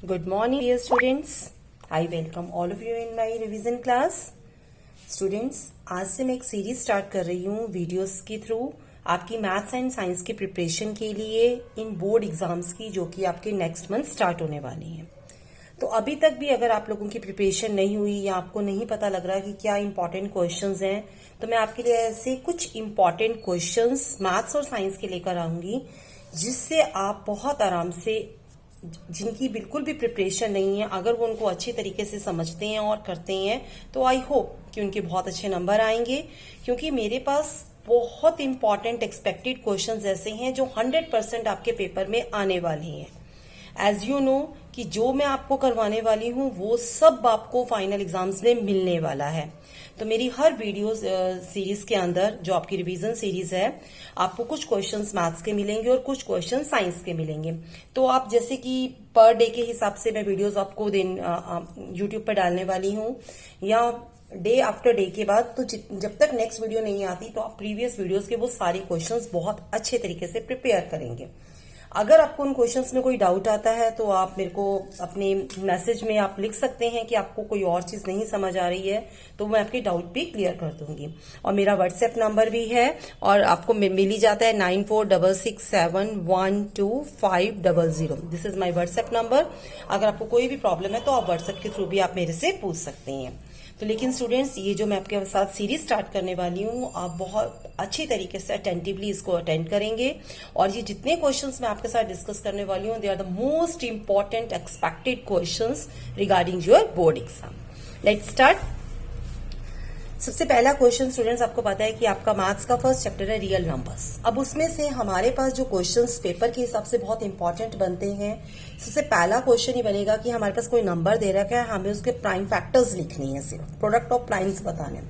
Good morning, dear students. I welcome all of you in my revision class. Students, आज से मैं एक series start कर रही हूँ वीडियोस के थ्रू आपकी मैथ्स एंड साइंस की प्रिपरेशन के लिए इन बोर्ड एग्जाम्स की, जो कि आपके नेक्स्ट मंथ स्टार्ट होने वाली हैं। तो अभी तक भी अगर आप लोगों की प्रिपरेशन नहीं हुई या आपको नहीं पता लग रहा कि क्या इंपॉर्टेंट क्वेश्चंस हैं, तो मैं आपके लिए ऐसे कुछ इंपॉर्टेंट क्वेश्चंस मैथ्स और साइंस के लेकर आऊंगी, जिससे आप बहुत आराम से, जिनकी बिल्कुल भी प्रिपरेशन नहीं है, अगर वो उनको अच्छे तरीके से समझते हैं और करते हैं, तो आई होप कि उनके बहुत अच्छे नंबर आएंगे। क्योंकि मेरे पास बहुत इंपॉर्टेंट एक्सपेक्टेड क्वेश्चंस ऐसे हैं जो 100% आपके पेपर में आने वाले हैं। एज यू नो कि जो मैं आपको करवाने वाली हूँ वो सब आपको फाइनल एग्जाम्स में मिलने वाला है। तो मेरी हर वीडियो सीरीज के अंदर, जो आपकी रिवीजन सीरीज है, आपको कुछ क्वेश्चंस मैथ्स के मिलेंगे और कुछ क्वेश्चन साइंस के मिलेंगे। तो आप जैसे कि पर डे के हिसाब से मैं वीडियोस आपको यूट्यूब पर डालने वाली हूँ, या डे आफ्टर डे के बाद, तो जब तक नेक्स्ट वीडियो नहीं आती तो आप प्रीवियस वीडियोस के वो सारे क्वेश्चंस बहुत अच्छे तरीके से प्रिपेयर करेंगे। अगर आपको उन क्वेश्चंस में कोई डाउट आता है तो आप मेरे को अपने मैसेज में आप लिख सकते हैं कि आपको कोई और चीज नहीं समझ आ रही है, तो मैं आपके डाउट भी क्लियर कर दूंगी। और मेरा व्हाट्सएप नंबर भी है और आपको मिल ही जाता है 9466712500। This is my WhatsApp number. अगर आपको कोई भी प्रॉब्लम है तो आप व्हाट्सएप के थ्रू भी आप मेरे से पूछ सकते हैं। तो लेकिन स्टूडेंट्स, ये जो मैं आपके साथ सीरीज स्टार्ट करने वाली हूँ, आप बहुत अच्छी तरीके से अटेंटिवली इसको अटेंड करेंगे। और ये जितने क्वेश्चंस मैं आपके साथ डिस्कस करने वाली हूँ, they are the most important expected questions regarding your board exam. Let's start. सबसे पहला क्वेश्चन स्टूडेंट्स, आपको पता है कि आपका मैथ्स का फर्स्ट चैप्टर है रियल नंबर्स। अब उसमें से हमारे पास जो क्वेश्चंस पेपर के हिसाब से बहुत इंपॉर्टेंट बनते हैं, सबसे पहला क्वेश्चन ही बनेगा कि हमारे पास कोई नंबर दे रखा है, हमें उसके प्राइम फैक्टर्स लिखनी है, सिर्फ प्रोडक्ट ऑफ प्राइम्स बताने।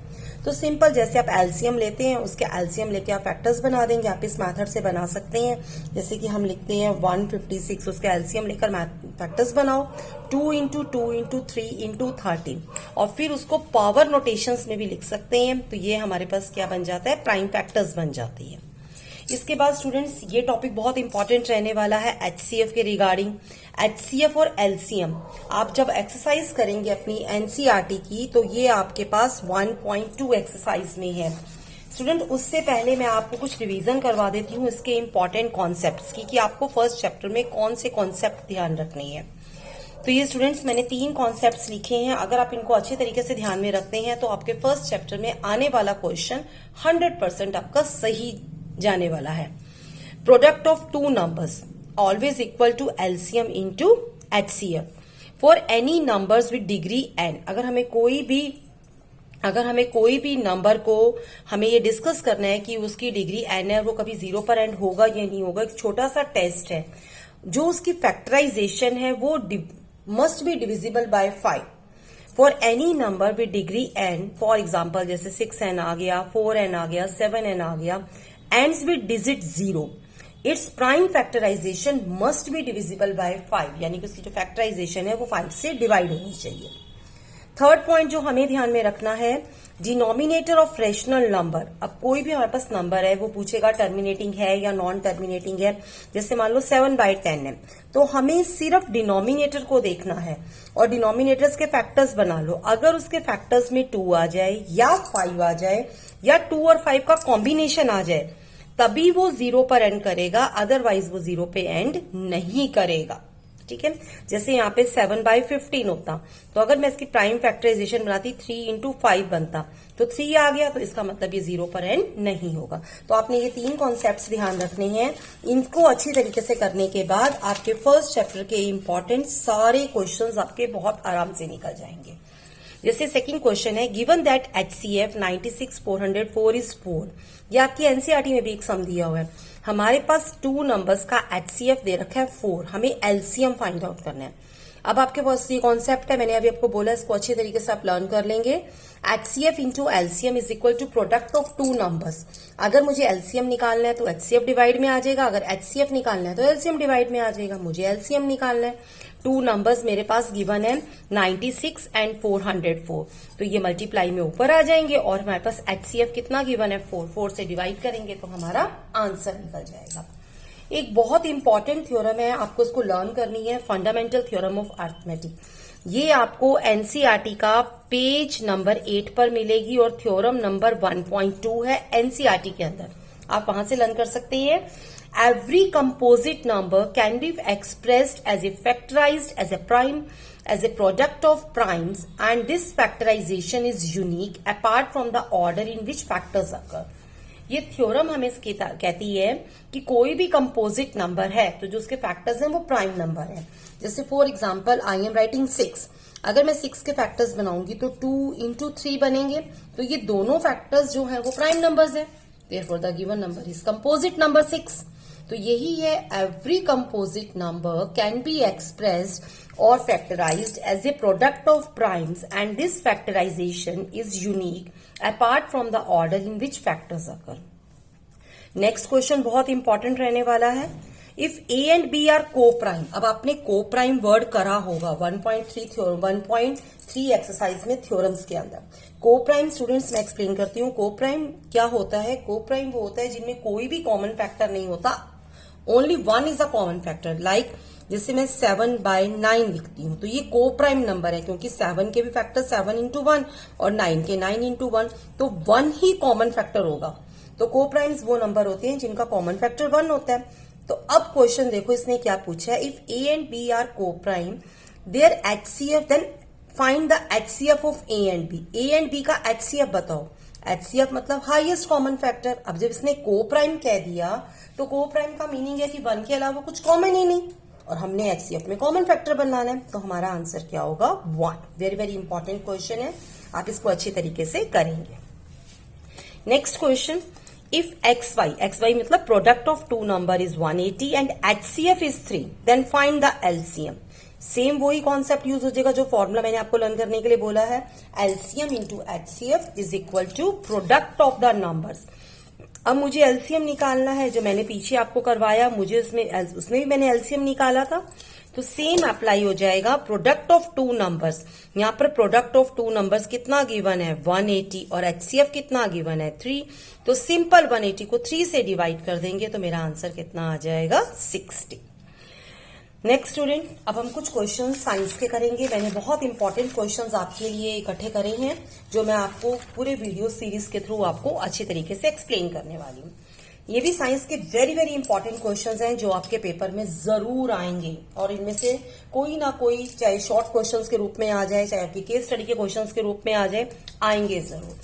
तो सिंपल, जैसे आप एलसीएम लेते हैं, उसके एलसीएम लेके आप फैक्टर्स बना देंगे। आप इस मेथड से बना सकते हैं, जैसे कि हम लिखते हैं 156, उसके एलसीएम लेकर फैक्टर्स बनाओ 2 इंटू 2 इंटू 3 इंटू 30, और फिर उसको पावर नोटेशंस में भी लिख सकते हैं। तो ये हमारे पास क्या बन जाता है, प्राइम फैक्टर्स बन जाती है। इसके बाद स्टूडेंट्स, ये टॉपिक बहुत इंपॉर्टेंट रहने वाला है एचसीएफ के रिगार्डिंग। एचसीएफ और एलसीएम आप जब एक्सरसाइज करेंगे अपनी एनसीईआरटी की, तो ये आपके पास 1.2 एक्सरसाइज में है। स्टूडेंट, उससे पहले मैं आपको कुछ रिवीजन करवा देती हूँ इसके इंपॉर्टेंट कॉन्सेप्ट्स की, कि आपको फर्स्ट चैप्टर में कौन से कॉन्सेप्ट ध्यान रखने हैं। तो ये स्टूडेंट्स, मैंने 3 कॉन्सेप्ट्स लिखे हैं। अगर आप इनको अच्छे तरीके से ध्यान में रखते हैं तो आपके फर्स्ट चैप्टर में आने वाला क्वेश्चन 100% आपका सही जाने वाला है। Product of 2 numbers always equal to LCM into HCF for any numbers with degree n। अगर हमें कोई भी नंबर को हमें ये डिस्कस करना है कि उसकी डिग्री n है, वो कभी 0 पर एंड होगा या नहीं होगा, एक छोटा सा टेस्ट है। जो उसकी फैक्टराइजेशन है वो must be divisible by 5 for any number with degree n। For example, जैसे 6n आ गया, 4n आ गया, 7n आ गया, ends with digit 0, its prime factorization must be divisible by 5, यानी कि उसकी जो फैक्टराइजेशन है वो 5 से डिवाइड होनी चाहिए। थर्ड पॉइंट जो हमें ध्यान में रखना है, डिनोमिनेटर ऑफ फ्रैक्शनल नंबर। अब कोई भी हमारे पास नंबर है, वो पूछेगा टर्मिनेटिंग है या नॉन टर्मिनेटिंग है। जैसे मान लो 7/10 है, तो हमें सिर्फ डिनोमिनेटर को देखना है और डिनोमिनेटर्स के फैक्टर्स बना लो। अगर उसके फैक्टर्स में 2 आ जाए या 5 आ जाए या 2 और 5 का कॉम्बिनेशन आ जाए, तभी वो 0 पर एंड करेगा, अदरवाइज वो 0 पे एंड नहीं करेगा। ठीक है, जैसे यहाँ पे 7/15 होता, तो अगर मैं इसकी प्राइम फैक्टराइजेशन बनाती 3 इंटू 5 बनता, तो 3 आ गया, तो इसका मतलब ये 0 पर एंड नहीं होगा। तो आपने ये 3 कॉन्सेप्ट्स ध्यान रखने हैं। इनको अच्छी तरीके से करने के बाद आपके फर्स्ट चैप्टर के इंपॉर्टेंट सारे क्वेश्चंस आपके बहुत आराम से निकल जाएंगे। जैसे सेकंड क्वेश्चन है, गिवन दैट एचसीएफ 96,404 इज 4। ये आपकी एनसीईआरटी में भी एक सम दिया हुआ है। हमारे पास 2 नंबर्स का एचसीएफ दे रखा है 4, हमें एलसीएम फाइंड आउट करना है। अब आपके पास ये कॉन्सेप्ट है, मैंने अभी आपको बोला, इसको अच्छे तरीके से आप लर्न कर लेंगे। HCF into LCM is equal to product of 2 numbers. अगर मुझे एलसीएम निकालना है तो एचसीएफ डिवाइड में आ जाएगा, अगर एचसीएफ निकालना है तो एलसीएम डिवाइड में आ जाएगा। मुझे एलसीएम निकालना है, 2 नंबर्स मेरे पास गिवन है 96 एंड 404, तो ये मल्टीप्लाई में ऊपर आ जाएंगे और हमारे पास एचसीएफ कितना गिवन है 4 से डिवाइड करेंगे तो हमारा आंसर निकल जाएगा। एक बहुत इंपॉर्टेंट थ्योरम है, आपको इसको लर्न करनी है, फंडामेंटल थ्योरम ऑफ अरिथमेटिक। ये आपको एनसीईआरटी का पेज नंबर 8 पर मिलेगी और थ्योरम नंबर 1.2 है एनसीईआरटी के अंदर, आप वहां से लर्न कर सकते हैं। Every composite number can be expressed as a factorized as a prime as a product of primes and this factorization is unique apart from the order in which factors occur। ये theorem हमें कहती है कि कोई भी composite number है तो जो उसके फैक्टर्स हैं वो प्राइम नंबर है। जैसे for example I am writing 6, अगर मैं 6 के फैक्टर्स बनाऊंगी तो 2 into 3 बनेंगे, तो ये दोनों फैक्टर्स जो हैं वो प्राइम नंबर्स हैं, therefore the given number is composite number 6। तो यही है, every composite number can be expressed और factorized as a product of primes and this factorization is unique apart from the order in which factors occur. Next question बहुत important रहने वाला है। If a and b are coprime, अब आपने को prime word करा होगा 1.3 exercise में थ्योरम्स के अंदर। को प्राइम स्टूडेंट्स मैं एक्सप्लेन करती हूँ, को प्राइम क्या होता है। को प्राइम वो होता है जिनमें कोई भी कॉमन फैक्टर नहीं होता, only one is a common factor. Like जैसे मैं 7/9 लिखती हूँ तो ये को प्राइम नंबर है, क्योंकि 7 के भी फैक्टर 7 into 1 और 9 के 9 into 1, तो 1 ही कॉमन फैक्टर होगा। तो को प्राइम्स वो नंबर होते हैं जिनका कॉमन फैक्टर 1 होता है। तो अब क्वेश्चन देखो इसने क्या पूछा है, if a and b are coprime their HCF then find the HCF of a and b. A and b का एचसीएफ बताओ। एचसीएफ मतलब हाईएस्ट कॉमन फैक्टर। अब जब इसने को प्राइम कह दिया तो को प्राइम का मीनिंग है कि 1 के अलावा कुछ कॉमन ही नहीं, और हमने एचसीएफ में कॉमन फैक्टर बनाना है, तो हमारा आंसर क्या होगा 1। वेरी वेरी इंपॉर्टेंट क्वेश्चन है, आप इसको अच्छी तरीके से करेंगे। नेक्स्ट क्वेश्चन, इफ xy मतलब product of two number is 180 and HCF is 3, then find the LCM। Same वही कॉन्सेप्ट यूज हो जाएगा जो फॉर्मूला मैंने आपको लर्न करने के लिए बोला है, LCM into HCF is equal to product of the numbers. अब मुझे एलसीएम निकालना है, जो मैंने पीछे आपको करवाया मुझे उसमें भी मैंने एलसीएम निकाला था, तो सेम अप्लाई हो जाएगा। प्रोडक्ट ऑफ टू नंबर्स, यहां पर प्रोडक्ट ऑफ टू नंबर्स कितना गिवन है 180 और एचसीएफ कितना गिवन है 3, तो सिंपल 180 को 3 से डिवाइड कर देंगे तो मेरा आंसर कितना आ जाएगा 60। नेक्स्ट स्टूडेंट, अब हम कुछ क्वेश्चन साइंस के करेंगे। मैंने बहुत इंपॉर्टेंट क्वेश्चंस आपके लिए इकट्ठे करे हैं जो मैं आपको पूरे वीडियो सीरीज के थ्रू आपको अच्छी तरीके से एक्सप्लेन करने वाली हूँ। ये भी साइंस के वेरी वेरी इंपॉर्टेंट क्वेश्चंस हैं जो आपके पेपर में जरूर आएंगे, और इनमें से कोई ना कोई चाहे शॉर्ट क्वेश्चंस के रूप में आ जाए चाहे आपकी केस स्टडी के क्वेश्चंस के रूप में आ जाए, आएंगे जरूर।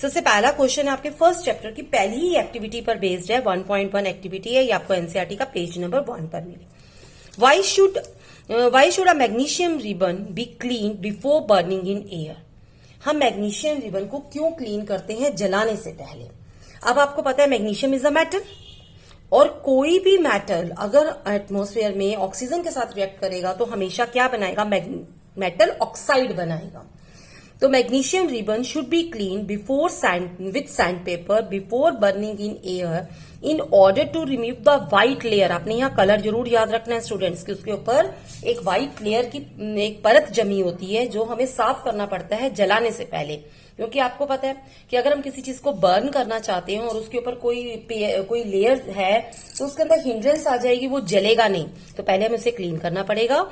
सबसे पहला क्वेश्चन है आपके फर्स्ट चैप्टर की पहली ही एक्टिविटी पर बेस्ड है, 1.1 एक्टिविटी है, ये आपको एनसीईआरटी का पेज नंबर 1 पर मिली। Why should a magnesium ribbon be cleaned before burning in air? हम मैग्नीशियम रिबन को क्यों क्लीन करते हैं जलाने से पहले। अब आपको पता है मैग्नीशियम इज अ मेटल, और कोई भी मेटल अगर एटमॉस्फेयर में ऑक्सीजन के साथ रिएक्ट करेगा तो हमेशा क्या बनाएगा, मेटल ऑक्साइड बनाएगा। तो magnesium ribbon should be clean before with sandpaper before burning in air in order to remove the white layer. आपने यहाँ कलर जरूर याद रखना है स्टूडेंट्स कि उसके ऊपर एक व्हाइट लेयर की एक परत जमी होती है जो हमें साफ करना पड़ता है जलाने से पहले, क्योंकि आपको पता है कि अगर हम किसी चीज को बर्न करना चाहते हैं और उसके ऊपर कोई लेयर है तो उसके अंदर हिंड्रेंस आ जाएगी, वो जलेगा नहीं, तो पहले हमें उसे क्लीन करना पड़ेगा।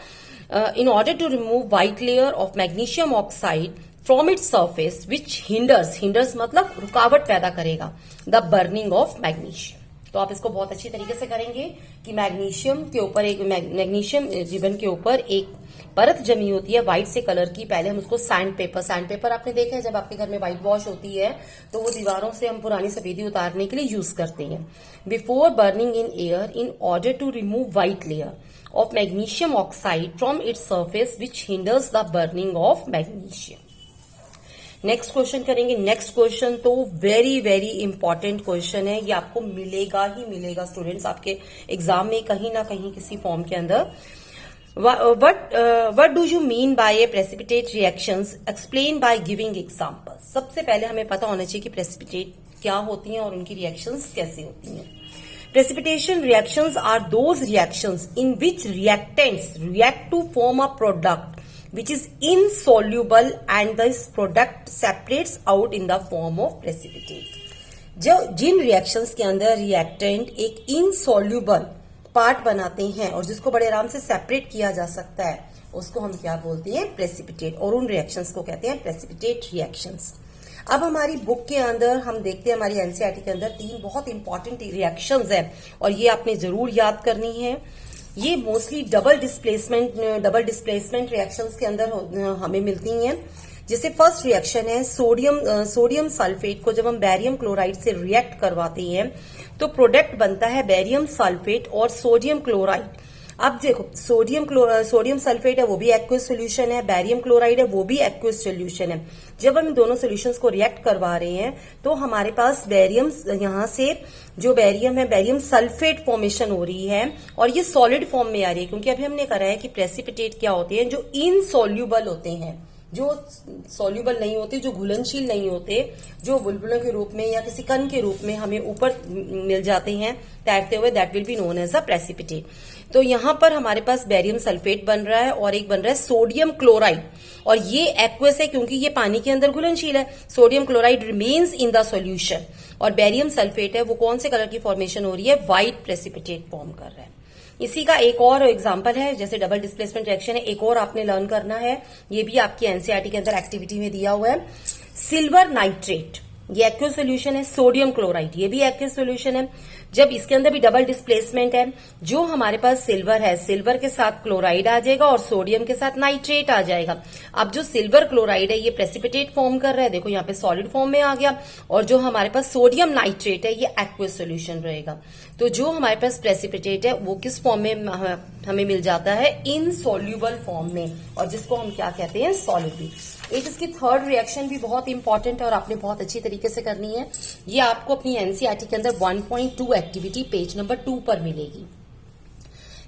In order to remove white layer of magnesium oxide from its surface which hinders मतलब रुकावट पैदा करेगा द बर्निंग ऑफ मैग्नीशियम। तो आप इसको बहुत अच्छी तरीके से करेंगे कि मैग्नीशियम के ऊपर एक मैग्नीशियम रिबन के ऊपर एक परत जमी होती है व्हाइट से कलर की, पहले हम उसको सैंड पेपर आपने देखा है जब आपके घर में व्हाइट वॉश होती है तो वो दीवारों से हम पुरानी सफेदी उतारने के लिए यूज करते हैं। Before burning in air in order to remove white layer of magnesium oxide from its surface which hinders the burning of magnesium. Next question करेंगे। नेक्स्ट क्वेश्चन तो वेरी वेरी इंपॉर्टेंट क्वेश्चन है, ये आपको मिलेगा ही मिलेगा students आपके exam में कहीं ना कहीं किसी फॉर्म के अंदर। What do you mean by A precipitate reactions, explain by giving examples. सबसे पहले हमें पता होना चाहिए कि प्रेसिपिटेट क्या होती हैं और उनकी रिएक्शंस कैसे होती हैं। Precipitation reactions are those reactions in which reactants react to form a product which is insoluble and this product separates out in the form of precipitate। जो जिन रिएक्शंस के अंदर रिएक्टेंट एक इनसॉल्यूबल पार्ट बनाते हैं और जिसको बड़े आराम से सेपरेट किया जा सकता है, उसको हम क्या बोलते हैं, प्रेसिपिटेट, और उन रिएक्शंस को कहते हैं प्रेसिपिटेट रिएक्शंस। अब हमारी बुक के अंदर हम देखते हैं, हमारी एनसीईआरटी के अंदर 3 बहुत इंपॉर्टेंट रिएक्शंस हैं और ये आपने जरूर याद करनी है। ये मोस्टली डबल डिस्प्लेसमेंट रिएक्शंस के अंदर हमें मिलती हैं। जैसे फर्स्ट रिएक्शन है सोडियम सल्फेट को जब हम बेरियम क्लोराइड से रिएक्ट करवाते हैं तो प्रोडक्ट बनता है बेरियम सल्फेट और सोडियम क्लोराइड। अब देखो, सोडियम सल्फेट है वो भी एक्वस सोल्यूशन है, बेरियम क्लोराइड है वो भी एक्वस सोल्यूशन है। जब हम इन दोनों सोल्यूशंस को रिएक्ट करवा रहे हैं तो हमारे पास यहां से जो बेरियम है, बेरियम सल्फेट फॉर्मेशन हो रही है और ये सॉलिड फॉर्म में आ रही है, क्योंकि अभी हमने करा है कि प्रेसिपिटेट क्या होते हैं, जो इनसॉल्यूबल होते हैं, जो सॉल्यूबल नहीं होते, जो घुलनशील नहीं होते, जो बुलबुलों के रूप में या किसी कण के रूप में हमें ऊपर मिल जाते हैं तैरते हुए, that will be known as a precipitate. तो यहां पर हमारे पास बेरियम सल्फेट बन रहा है और एक बन रहा है सोडियम क्लोराइड, और ये एक्वस है क्योंकि ये पानी के अंदर घुलनशील है। Sodium chloride remains in the solution और बेरियम सल्फेट है वो कौन से कलर की फॉर्मेशन हो रही है, व्हाइट प्रेसिपिटेट फॉर्म कर रहा है। इसी का एक और एग्जांपल है, जैसे डबल डिस्प्लेसमेंट रिएक्शन है, एक और आपने लर्न करना है, ये भी आपकी एनसीईआरटी के अंदर एक्टिविटी में दिया हुआ है। सिल्वर नाइट्रेट, ये एक्वस सोल्यूशन है। सोडियम क्लोराइड, ये भी एक्वस सोल्यूशन है। जब इसके अंदर भी डबल डिस्प्लेसमेंट है, जो हमारे पास सिल्वर है, सिल्वर के साथ क्लोराइड आ जाएगा और सोडियम के साथ नाइट्रेट आ जाएगा। अब जो सिल्वर क्लोराइड है ये प्रेसिपिटेट फॉर्म कर रहा है, देखो यहाँ पे सॉलिड फॉर्म में आ गया, और जो हमारे पास सोडियम नाइट्रेट है ये एक्वस सोल्यूशन रहेगा। तो जो हमारे पास प्रेसिपिटेट है वो किस फॉर्म में हमें मिल जाता है, इनसॉल्यूबल फॉर्म में, और जिसको हम क्या कहते हैं, सॉल्युबल। एक इसकी थर्ड रिएक्शन भी बहुत इंपॉर्टेंट है और आपने बहुत अच्छी तरीके से करनी है। ये आपको अपनी एनसीईआरटी के अंदर 1.2 एक्टिविटी पेज नंबर 2 पर मिलेगी।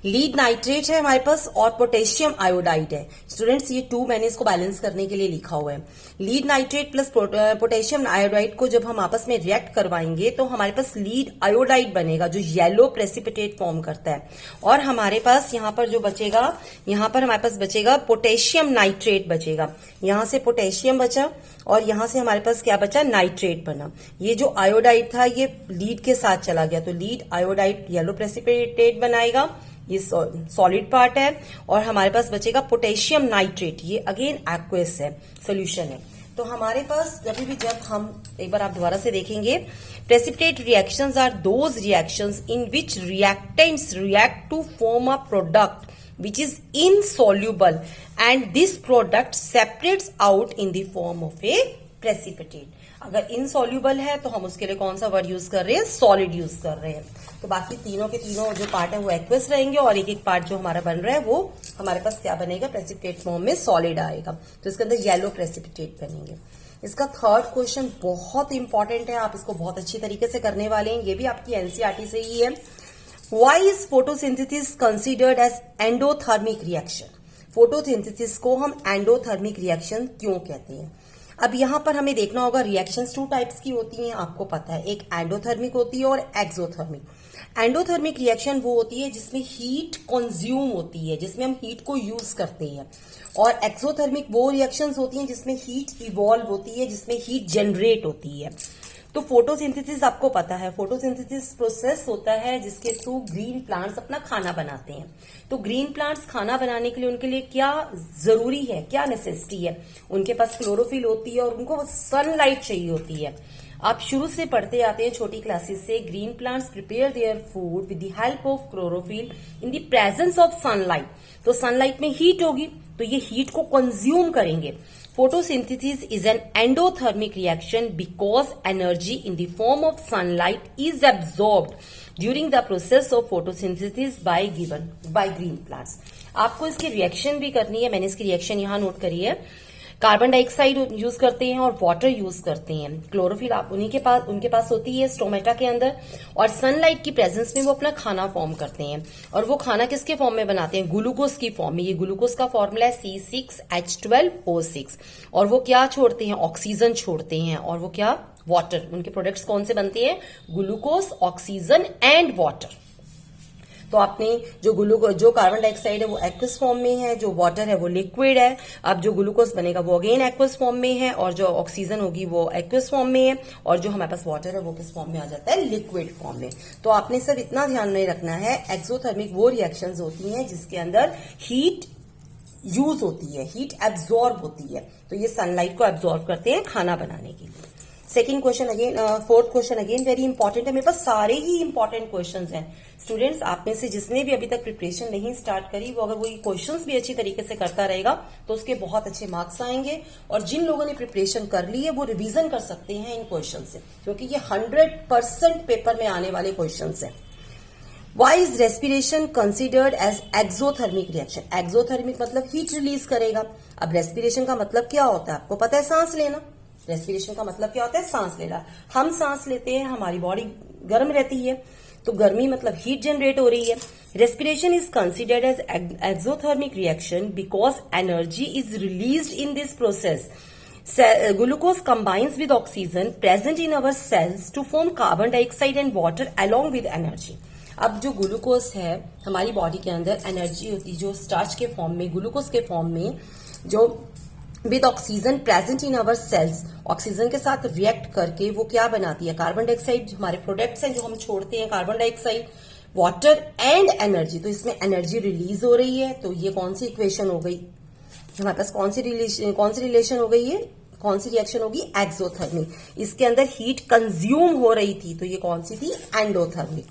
लीड नाइट्रेट है हमारे पास और पोटेशियम आयोडाइड है। स्टूडेंट्स ये 2 मैंने इसको बैलेंस करने के लिए लिखा हुआ है। Lead nitrate plus potassium iodide को जब हम आपस में रिएक्ट करवाएंगे तो हमारे पास लीड आयोडाइड बनेगा जो येलो प्रेसिपिटेट फॉर्म करता है, और हमारे पास यहाँ पर जो बचेगा, यहाँ पर हमारे पास बचेगा पोटेशियम नाइट्रेट बचेगा। यहां से पोटेशियम बचा और यहां से हमारे पास क्या बचा, नाइट्रेट बना। ये जो आयोडाइड था ये लीड के साथ चला गया, तो लीड आयोडाइड येलो प्रेसिपिटेट बनाएगा, ये सॉलिड पार्ट है, और हमारे पास बचेगा पोटेशियम नाइट्रेट, ये अगेन एक्वस है, सोल्यूशन है। तो हमारे पास जब हम एक बार आप दोबारा से देखेंगे, precipitate reactions are those reactions in which reactants react to form a product which is insoluble and this product separates out in the form of a precipitate। अगर insoluble है तो हम उसके लिए कौन सा वर्ड यूज कर रहे हैं, सॉलिड यूज कर रहे हैं। तो बाकी तीनों के तीनों जो पार्ट है वो एक्वस रहेंगे और एक एक पार्ट जो हमारा बन रहा है वो हमारे पास क्या बनेगा, प्रेसिपिटेट फॉर्म में सॉलिड आएगा, तो इसके अंदर येलो प्रेसिपिटेट बनेंगे। इसका थर्ड क्वेश्चन बहुत इंपॉर्टेंट है, आप इसको बहुत अच्छी तरीके से करने वाले हैं, ये भी आपकी एनसीईआरटी से ही है। Why is photosynthesis considered as endothermic reaction? Photosynthesis को हम एंडोथर्मिक रिएक्शन क्यों कहते हैं? अब यहां पर हमें देखना होगा, रिएक्शंस 2 टाइप्स की होती हैं, आपको पता है, एक एंडोथर्मिक होती है और एक्सोथर्मिक। एंडोथर्मिक रिएक्शन वो होती है जिसमें हीट कंज्यूम होती है, जिसमें हम हीट को यूज करते हैं, और एक्सोथर्मिक वो रिएक्शंस होती हैं जिसमें हीट इवॉल्व होती है, जिसमें हीट जनरेट होती है। तो फोटोसिंथेसिस आपको पता है, फोटोसिंथेसिस प्रोसेस होता है जिसके थ्रू ग्रीन प्लांट्स अपना खाना बनाते हैं। तो ग्रीन प्लांट्स खाना बनाने के लिए उनके लिए क्या जरूरी है, क्या नेसेसिटी है, उनके पास क्लोरोफिल होती है और उनको सनलाइट चाहिए होती है। आप शुरू से पढ़ते आते हैं छोटी क्लासेस से, green plants prepare their food with the help of chlorophyll in the presence of sunlight. तो सनलाइट में हीट होगी तो ये हीट को कंज्यूम करेंगे। Photosynthesis is an endothermic reaction because energy in the form of sunlight is absorbed during the process of photosynthesis by green plants। आपको इसकी reaction भी करनी है, मैंने इसकी रिएक्शन यहां नोट करी है। कार्बन डाइऑक्साइड यूज करते हैं और वाटर यूज करते हैं। क्लोरोफिल आप उनके पास होती है स्टोमेटा के अंदर, और सनलाइट की प्रेजेंस में वो अपना खाना फॉर्म करते हैं, और वो खाना किसके फॉर्म में बनाते हैं, ग्लूकोज की फॉर्म में। ये ग्लूकोज का फॉर्मूला है C6H12O6, और वो क्या छोड़ते हैं, ऑक्सीजन छोड़ते हैं, और वो क्या, वाटर। उनके प्रोडक्ट्स कौन से बनते हैं, ग्लूकोज, ऑक्सीजन एंड वाटर। तो आपने जो कार्बन डाइऑक्साइड है वो एक्वस फॉर्म में है, जो वाटर है वो लिक्विड है। अब जो ग्लूकोज बनेगा वो अगेन एक्वस फॉर्म में है, और जो ऑक्सीजन होगी वो एक्वस फॉर्म में है, और जो हमारे पास वाटर है वो किस फॉर्म में आ जाता है, लिक्विड फॉर्म में। तो आपने सिर्फ इतना ध्यान में रखना है, एक्सोथर्मिक वो रिएक्शंस होती हैं जिसके अंदर हीट यूज होती है, हीट एब्जॉर्ब होती है। तो ये सनलाइट को एब्जॉर्ब करते हैं खाना बनाने के लिए। Second question again, fourth question again very important है। मेरे पास सारे ही इंपॉर्टेंट क्वेश्चंस हैं। स्टूडेंट्स, आप में से जिसने भी अभी तक प्रिपरेशन नहीं स्टार्ट करी, वो अगर वो ये क्वेश्चंस भी अच्छी तरीके से करता रहेगा तो उसके बहुत अच्छे मार्क्स आएंगे। और जिन लोगों ने प्रिपरेशन कर ली है वो रिवीजन कर सकते हैं इन क्वेश्चन से, क्योंकि ये 100% पेपर में आने वाले क्वेश्चन है। Why is respiration considered as exothermic reaction? Exothermic मतलब हीट रिलीज करेगा। अब रेस्पिरेशन का मतलब क्या होता है, आपको पता है, सांस लेना। रेस्पिरेशन का मतलब क्या होता है, सांस लेना। हम सांस लेते हैं, हमारी बॉडी गर्म रहती है, तो गर्मी मतलब हीट जनरेट हो रही है। Respiration is considered as exothermic reaction because energy is released in this process. Glucose combines with oxygen present in our cells to form carbon dioxide and water along with energy. अब जो glucose है हमारी body के अंदर energy होती है, जो starch के फॉर्म में, ग्लूकोज के फॉर्म में, जो with oxygen present in our cells, oxygen के साथ रिएक्ट करके वो क्या बनाती है, कार्बन डाइऑक्साइड। हमारे प्रोडक्ट्स हैं जो हम छोड़ते हैं, carbon dioxide, water and energy. तो इसमें एनर्जी रिलीज हो रही है। तो ये कौन सी इक्वेशन हो गई हमारे पास, कौन सी रिलेशन हो गई, ये कौन सी रिएक्शन होगी, एक्सोथर्मिक। इसके अंदर हीट कंज्यूम हो रही थी, तो ये कौन सी थी, एंडोथर्मिक।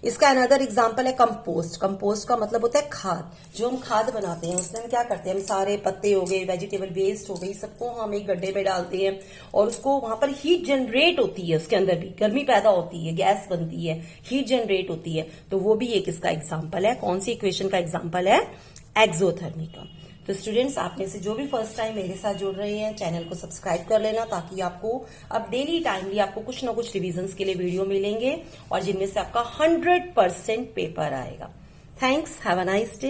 इसका अनदर एग्जांपल है कंपोस्ट। कंपोस्ट का मतलब होता है खाद। जो हम खाद बनाते हैं उसमें हम क्या करते हैं, हम सारे पत्ते हो गए, वेजिटेबल वेस्ट हो गई, सबको हम एक गड्ढे में डालते हैं और उसको वहां पर हीट जनरेट होती है, उसके अंदर भी गर्मी पैदा होती है, गैस बनती है, हीट जनरेट होती है। तो वो भी एक इसका एग्जाम्पल है। कौन सी इक्वेशन का एग्जाम्पल है, एक्सोथर्मिक का। तो स्टूडेंट्स, आप में से जो भी फर्स्ट टाइम मेरे साथ जुड़ रहे हैं, चैनल को सब्सक्राइब कर लेना, ताकि आपको अब डेली टाइमली आपको कुछ ना कुछ रिवीजन्स के लिए वीडियो मिलेंगे और जिनमें से आपका 100% पेपर आएगा। Thanks, have a nice day.